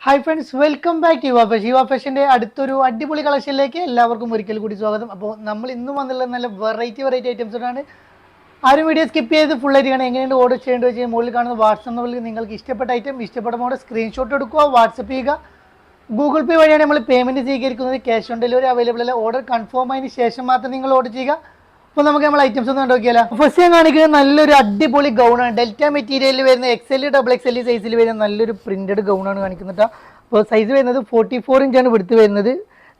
Hi friends, welcome back to Yuva ഫാഷൻ്റെ അടുത്തൊരു അടിപൊളി കളക്ഷനിലേക്ക് എല്ലാവർക്കും ഒരിക്കൽ കൂടി സ്വാഗതം. അപ്പോൾ നമ്മൾ ഇന്നും വന്നുള്ള നല്ല വെറൈറ്റി ഐറ്റംസോടാണ്. ആരും വീഡിയോ സ്കിപ്പ് ചെയ്ത് ഫുൾ ആയിട്ട് കാണാൻ എങ്ങനെയാണ് ഓർഡർ ചെയ്യേണ്ടത് വെച്ചാൽ മുകളിൽ കാണുന്ന വാട്സ്ആപ്പ് നമ്പറിൽ നിങ്ങൾക്ക് ഇഷ്ടപ്പെട്ട ഐറ്റം ഇഷ്ടപ്പെട്ട മോഡൽ സ്ക്രീൻഷോട്ട് എടുക്കുക, വാട്സപ്പ് ചെയ്യുക. ഗൂഗിൾ പേ വഴിയാണ് നമ്മൾ പേയ്മെൻറ്റ് സ്വീകരിക്കുന്നത്. ക്യാഷ് ഓൺ ഡെലിവറി അവൈലബിൾ അല്ല. ഓർഡർ കൺഫേം ആയതിനു ശേഷം മാത്രം നിങ്ങൾ ഓർഡർ ചെയ്യുക. അപ്പോൾ നമുക്ക് നമ്മൾ ഐറ്റംസ് ഒന്ന് കണ്ടുനോക്കിയാലോ. ഫസ്റ്റ് ഞാൻ കാണിക്കുന്നത് നല്ലൊരു അടിപൊളി ഗൗണാണ്. ഡെൽറ്റ മെറ്റീരിയലിൽ വരുന്ന XL, XXL സൈസിൽ വരുന്ന നല്ലൊരു പ്രിന്റഡ് ഗൗണാണ് കാണിക്കുന്നത്. അപ്പോൾ സൈസ് വരുന്നത് 44 ഇഞ്ചാണ് വിടുത്ത് വരുന്നത്.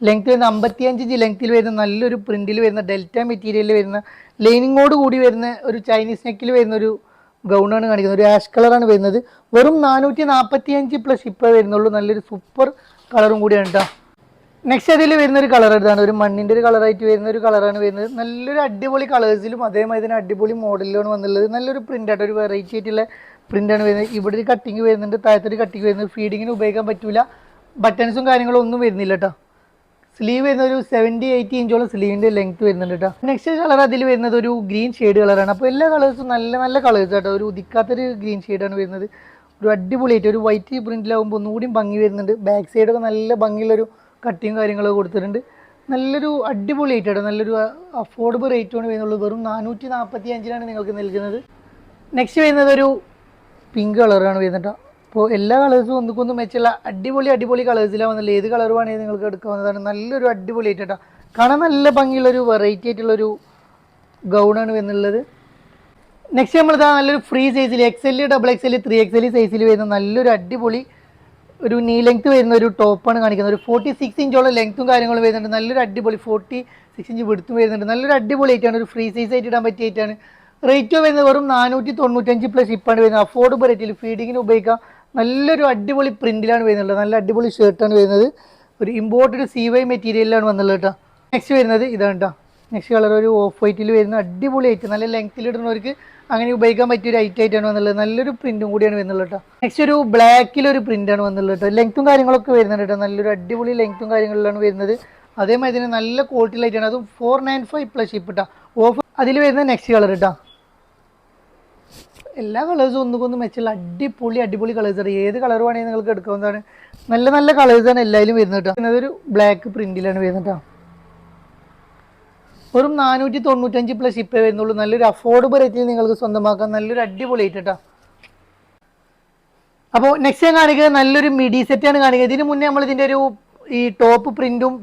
ലെങ്ത് വരുന്ന 55 ഇഞ്ച് ലെങ്ത്തിൽ വരുന്ന നല്ലൊരു പ്രിന്റിൽ വരുന്ന ഡെൽറ്റ മെറ്റീരിയലിൽ വരുന്ന ലൈനിങ്ങോട് കൂടി വരുന്ന ഒരു ചൈനീസ് നെക്കിൽ വരുന്ന ഒരു ഗൗണാണ് കാണിക്കുന്നത്. ഒരു ആഷ് കളറാണ് വരുന്നത്. വെറും 445 പ്ലസ് ഷിപ്പേ വരുന്നുള്ളൂ. നല്ലൊരു സൂപ്പർ കളറും കൂടിയാണ് കേട്ടോ. നെക്സ്റ്റ് അതിൽ വരുന്നൊരു കളർ ഇതാണ്. ഒരു മണ്ണിൻ്റെ ഒരു കളറായിട്ട് വരുന്ന ഒരു കളറാണ് വരുന്നത്. നല്ലൊരു അടിപൊളി കളേഴ്സിലും അതേമാതിരി തന്നെ അടിപൊളി മോഡലിലാണ് വന്നുള്ളത്. നല്ലൊരു പ്രിൻ്റായിട്ട് ഒരു വെറൈറ്റി ആയിട്ടുള്ള പ്രിൻ്റാണ് വരുന്നത്. ഇവിടെ ഒരു കട്ടിങ് വരുന്നുണ്ട്, താഴത്തൊരു കട്ടിങ് വരുന്നത്. ഫീഡിങ്ങിന് ഉപയോഗിക്കാൻ പറ്റില്ല. ബട്ടൺസും കാര്യങ്ങളും ഒന്നും വരുന്നില്ല കേട്ടോ. സ്ലീവ് വരുന്ന ഒരു 70-80 ഇഞ്ചോളം സ്ലീവിൻ്റെ ലെങ്ത് വരുന്നുണ്ട് കേട്ടോ. നെക്സ്റ്റ് കളർ അതിൽ വരുന്നത് ഒരു ഗ്രീൻ ഷെയ്ഡ് കളറാണ്. അപ്പോൾ എല്ലാ കളേഴ്സും നല്ല നല്ല കളേഴ്സ് കേട്ടോ. ഒരു ഉദിക്കാത്തൊരു ഗ്രീൻ ഷെയ്ഡാണ് വരുന്നത്. ഒരു അടിപൊളിയായിട്ട് ഒരു വൈറ്റ് പ്രിൻറ്റിലാകുമ്പോൾ ഒന്നുകൂടിയും ഭംഗി വരുന്നുണ്ട്. ബാക്ക് സൈഡൊക്കെ നല്ല ഭംഗിയുള്ളൊരു കട്ടിങ് കാര്യങ്ങളൊക്കെ കൊടുത്തിട്ടുണ്ട്. നല്ലൊരു അടിപൊളിയായിട്ടാണ്, നല്ലൊരു അഫോർഡബിൾ റേറ്റുമാണ് വരുന്നുള്ളൂ. വെറും 445 നിങ്ങൾക്ക് നൽകുന്നത്. നെക്സ്റ്റ് വരുന്നത് ഒരു പിങ്ക് കളറാണ് വരുന്നത്. അപ്പോൾ എല്ലാ കളേഴ്സും ഒന്നുകൊന്നും മെച്ചുള്ള അടിപൊളി കളേഴ്സിലാണ് വന്നുള്ളത്. ഏത് കളർ വേണമെങ്കിൽ നിങ്ങൾക്ക് എടുക്കാവുന്നതാണ്. നല്ലൊരു അടിപൊളിയായിട്ട് കേട്ടോ. കാണാൻ നല്ല ഭംഗിയുള്ളൊരു വെറൈറ്റി ആയിട്ടുള്ളൊരു ഗൗണാണ് വരുന്നുള്ളത്. നെക്സ്റ്റ് നമ്മളിതാ നല്ലൊരു ഫ്രീ സൈസിൽ XL, XXL, 3XL സൈസിൽ വരുന്ന നല്ലൊരു അടിപൊളി ഒരു നീ ലെങ്ത് വരുന്ന ഒരു ടോപ്പാണ് കാണിക്കുന്നത്. ഒരു 46 ഇഞ്ചോളം ലെങ്ത്തും കാര്യങ്ങളും വരുന്നുണ്ട്. നല്ലൊരു അടിപൊളി 46 ഇഞ്ച് വിടുത്തും വരുന്നുണ്ട്. നല്ലൊരു അടിപൊളിയായിട്ടാണ്, ഒരു ഫ്രീ സൈസ് ആയിട്ട് ഇടാൻ പറ്റിയിട്ടാണ്. റേറ്റ് വരുന്നത് വെറും 495 പ്ലസ് ഷിപ്പാണ് വരുന്നത്. അഫോർഡബിൾ റേറ്റിൽ ഫീഡിങ്ങിന് ഉപയോഗിക്കാം. നല്ലൊരു അടിപൊളി പ്രിന്റിലാണ് വരുന്നത്. നല്ല അടിപൊളി ഷർട്ടാണ് വരുന്നത്. ഒരു ഇമ്പോർട്ടഡ് CY മെറ്റീരിയലിലാണ് വന്നുള്ളത് കേട്ടോ. നെക്സ്റ്റ് വരുന്നത് ഇതാണ് കേട്ടോ. നെക്സ്റ്റ് കളർ ഒരു ഓഫ് വൈറ്റിൽ വരുന്ന അടിപൊളിയായിട്ട് നല്ല ലെങ്ത്തിൽ ഇടുന്നവർക്ക് അങ്ങനെ ഉപയോഗിക്കാൻ പറ്റിയ ഒരു ഐറ്റായിട്ടാണ് വന്നുള്ളത്. നല്ലൊരു പ്രിന്റും കൂടിയാണ് വരുന്നുള്ളത് കേട്ടോ. നെക്സ്റ്റ് ഒരു ബ്ലാക്കിലൊരു പ്രിന്റാണ് വന്നുള്ളത് കേട്ടോ. ലെങ്ത്തും കാര്യങ്ങളൊക്കെ വരുന്നുണ്ട് കേട്ടോ. നല്ലൊരു അടിപൊളി ലെങ്ത്തും കാര്യങ്ങളിലാണ് വരുന്നത്. അതേമാതിരി തന്നെ നല്ല ക്വാളിറ്റി ലൈറ്റാണ്. അതും 495 പ്ലസ് ഷിപ്പ് കേട്ടോ. ഓഫ് അതിൽ വരുന്ന നെക്സ്റ്റ് കളർ കേട്ടോ. എല്ലാ കളേഴ്സും ഒന്നുകൊന്നും മെച്ചുള്ള അടിപൊളി കളേഴ്സാണ്. ഏത് കളർ വേണമെങ്കിൽ നിങ്ങൾക്ക് എടുക്കാവുന്നതാണ്. നല്ല നല്ല കളേഴ്സാണ് എല്ലാവരും വരുന്നത് കേട്ടോ. അതൊരു ബ്ലാക്ക് പ്രിന്റിലാണ് വരുന്നത് കേട്ടോ. വെറും 495 പ്ലസ് ഷിപ്പേ വരുന്നുള്ളൂ. നല്ലൊരു അഫോർഡബിൾ റേറ്റിൽ നിങ്ങൾക്ക് സ്വന്തമാക്കാം. നല്ലൊരു അടിപൊളിയായിട്ട് കേട്ടോ. അപ്പോൾ നെക്സ്റ്റ് ഞാൻ കാണിക്കുന്നത് നല്ലൊരു മിഡി സെറ്റാണ് കാണിക്കുന്നത്. ഇതിന് മുന്നേ നമ്മൾ ഇതിൻ്റെ ഒരു ഈ ടോപ്പ് പ്രിൻറ്റും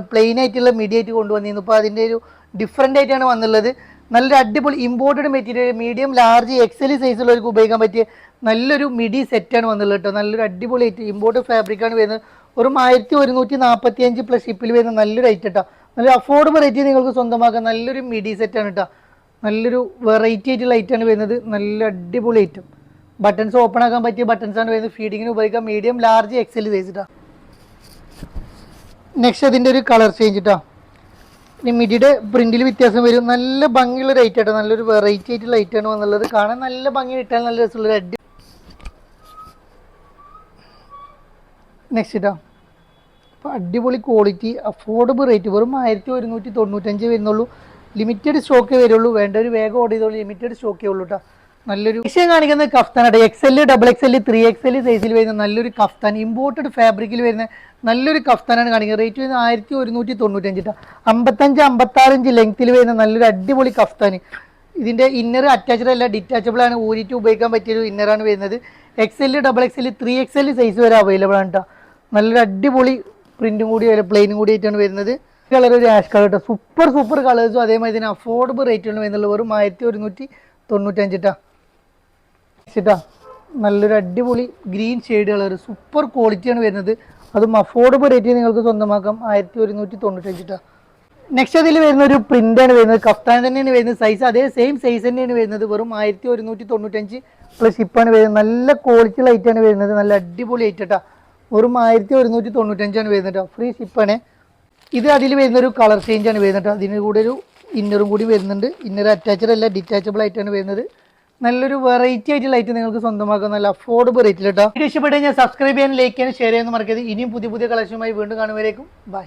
പ്ലെയിൻ ആയിട്ടുള്ള മിഡി ആയിട്ട് കൊണ്ടുവന്നിരുന്നു. അപ്പോൾ അതിൻ്റെ ഒരു ഡിഫറെൻ്റ് ആയിട്ടാണ് വന്നുള്ളത്. നല്ലൊരു അടിപൊളി imported material medium large XL സൈസുള്ളവർക്ക് ഉപയോഗിക്കാൻ പറ്റിയ നല്ലൊരു മിഡി സെറ്റാണ് വന്നുള്ളത് കേട്ടോ. നല്ലൊരു അടിപൊളിയായിട്ട് ഇമ്പോർട്ടഡ് ഫാബ്രിക്കാണ് വരുന്നത്. വെറും 1145 പ്ലസ് ഷിപ്പിൽ വരുന്ന നല്ലൊരു ഐറ്റം കേട്ടോ. നല്ല അഫോർഡബിൾ റേറ്റ് നിങ്ങൾക്ക് സ്വന്തമാക്കാൻ നല്ലൊരു മിഡി സെറ്റാണ് കേട്ടോ. നല്ലൊരു വെറൈറ്റി ആയിട്ടുള്ള ഐറ്റമാണ് വരുന്നത്. നല്ല അടിപൊളി ഐറ്റം. ബട്ടൺസ് ഓപ്പൺ ആക്കാൻ പറ്റിയ ബട്ടൺസാണ് വരുന്നത്. ഫീഡിങ്ങിന് ഉപയോഗിക്കാം. മീഡിയം ലാർജ് XL സൈസ് കേട്ടോ. നെക്സ്റ്റ് അതിൻ്റെ ഒരു കളർ ചേഞ്ച് കേട്ടോ. ഇനി മിഡിയുടെ പ്രിന്റിൽ വ്യത്യാസം വരും. നല്ല ഭംഗിയുള്ള ഒരു ഐറ്റം കേട്ടോ. നല്ലൊരു വെറൈറ്റി ആയിട്ടുള്ള ഐറ്റമാണ് വന്നുള്ളത്. കാണാൻ നല്ല ഭംഗി ഇട്ടാൽ നല്ല രസമുള്ളൊരു നെക്സ്റ്റ് കേട്ടോ. അപ്പോൾ അടിപൊളി ക്വാളിറ്റി അഫോർഡബിൾ റേറ്റ്. വെറും 1195 വരുന്നുള്ളൂ. ലിമിറ്റഡ് സ്റ്റോക്കേ വരുള്ളൂ. വേണ്ടവർ വേഗം ഓർഡർ ചെയ്തോളൂ. ലിമിറ്റഡ് സ്റ്റോക്കേ ഉള്ളൂ കേട്ടോ. നല്ലൊരു വിഷയം കാണിക്കുന്നത് കഫ്താനാണ്. XL, XXL, 3XL സൈസിൽ വരുന്ന നല്ലൊരു കഫ്താൻ ഇമ്പോർട്ടഡ് ഫാബ്രിക്കിൽ വരുന്ന നല്ലൊരു കഫ്താനാണ് കാണിക്കുന്നത്. റേറ്റ് വരുന്നത് 1195 കേട്ടോ. 55-56 ഇഞ്ച് ലെങ്ത്തിൽ വരുന്ന നല്ലൊരു അടിപൊളി കഫ്താൻ. ഇതിൻ്റെ ഇന്നർ അറ്റാച്ച്ഡ് അല്ല, ഡിറ്റാച്ചബിൾ ആണ്. ഊരിയിട്ട് ഉപയോഗിക്കാൻ പറ്റിയൊരു ഇന്നറാണ് വരുന്നത്. XL, XXL, 3XL സൈസ് വരെ അവൈലബിൾ ആണ് കേട്ടോ. നല്ലൊരു അടിപൊളി പ്രിന്റും കൂടി പ്ലെയിനും കൂടി ആയിട്ടാണ് വരുന്നത്. കളർ ഒരു ആഷ് കളർ കേട്ടോ. സൂപ്പർ കളേഴ്സും അതേമാതിരി തന്നെ അഫോർഡബിൾ റേറ്റാണ് വരുന്നുള്ളത്. വെറും 1195 കേട്ടോ. ട്ടാ നല്ലൊരു അടിപൊളി ഗ്രീൻ ഷെയ്ഡ് കളർ സൂപ്പർ ക്വാളിറ്റിയാണ് വരുന്നത്. അതും അഫോർഡബിൾ റേറ്റിൽ നിങ്ങൾക്ക് സ്വന്തമാക്കാം. 1195 കേട്ടോ. നെക്സ്റ്റ് അതിൽ വരുന്ന ഒരു പ്രിന്റാണ് വരുന്നത്. കഫ്താൻ തന്നെയാണ് വരുന്നത്. സൈസ് അതേ സെയിം സൈസ് തന്നെയാണ് വരുന്നത്. വെറും 1195 പ്ലസ് ഷിപ്പാണ് വരുന്നത്. നല്ല ക്വാളിറ്റി ലൈറ്റാണ് വരുന്നത്. നല്ല അടിപൊളി ഐറ്റം കേട്ടോ. വെറും 1195 വരുന്നത് കേട്ടോ. ഫ്രീ ഷിപ്പാണ്. ഇത് അതിൽ വരുന്നൊരു കളർ ചേഞ്ചാണ് വരുന്നത് കേട്ടോ. അതിന് കൂടെ ഒരു ഇന്നറും കൂടി വരുന്നുണ്ട്. ഇന്നർ അറ്റാച്ച്ഡ് അല്ല, ഡിറ്റാച്ചബിൾ ആയിട്ടാണ് വരുന്നത്. നല്ലൊരു വെറൈറ്റി ആയിട്ട് ലൈറ്റ് നിങ്ങൾക്ക് സ്വന്തമാക്കാം. നല്ല അഫോർഡബിൾ റേറ്റിൽ കേട്ടോ. വീഡിയോ ഇഷ്ടപ്പെട്ട് കഴിഞ്ഞാൽ സബ്സ്ക്രൈബ് ചെയ്യാൻ, ലൈക്ക് ചെയ്യാൻ, ഷെയർ ചെയ്യാൻ മറക്കരുത്. ഇനിയും പുതിയ കളക്ഷനുമായി വീണ്ടും കാണുമ്പോഴേക്കും ബൈ.